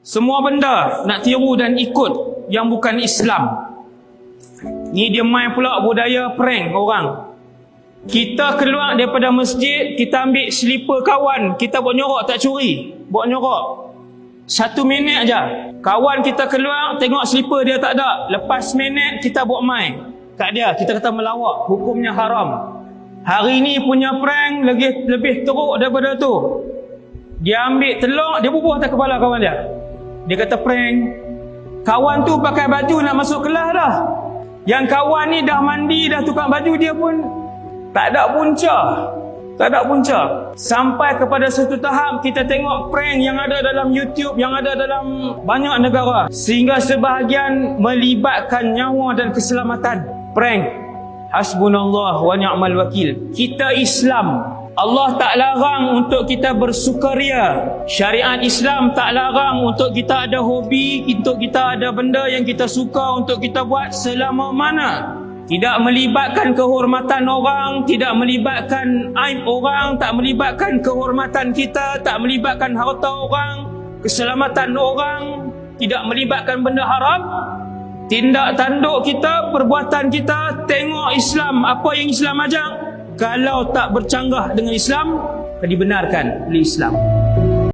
Semua benda nak tiru dan ikut yang bukan Islam. Ni dia main pula budaya prank orang. Kita keluar daripada masjid, kita ambil slipper kawan, kita buat nyorok tak curi, buat nyorok. 1 minit aja. Kawan kita keluar, tengok slipper dia tak ada. Lepas minit kita buat main kat dia, kita kata melawak, hukumnya haram. Hari ni punya prank lebih teruk daripada tu. Dia ambil telur, dia bubuh atas kepala kawan dia. Dia kata prank. Kawan tu pakai baju nak masuk kelas dah. Yang kawan ni dah mandi, dah tukar baju, dia pun tak ada punca. Tak ada punca. Sampai kepada satu tahap kita tengok prank yang ada dalam YouTube, yang ada dalam banyak negara, sehingga sebahagian melibatkan nyawa dan keselamatan. Prank. Hasbunallah wa ni'mal wakil. Kita Islam, Allah tak larang untuk kita bersukaria. Syariat Islam tak larang untuk kita ada hobi, untuk kita ada benda yang kita suka untuk kita buat selama mana tidak melibatkan kehormatan orang, tidak melibatkan aib orang, tak melibatkan kehormatan kita, tak melibatkan harta orang, keselamatan orang, tidak melibatkan benda haram. Tindak tanduk kita, perbuatan kita, tengok Islam, apa yang Islam ajar. Kalau tak bercanggah dengan Islam, dibenarkan oleh Islam.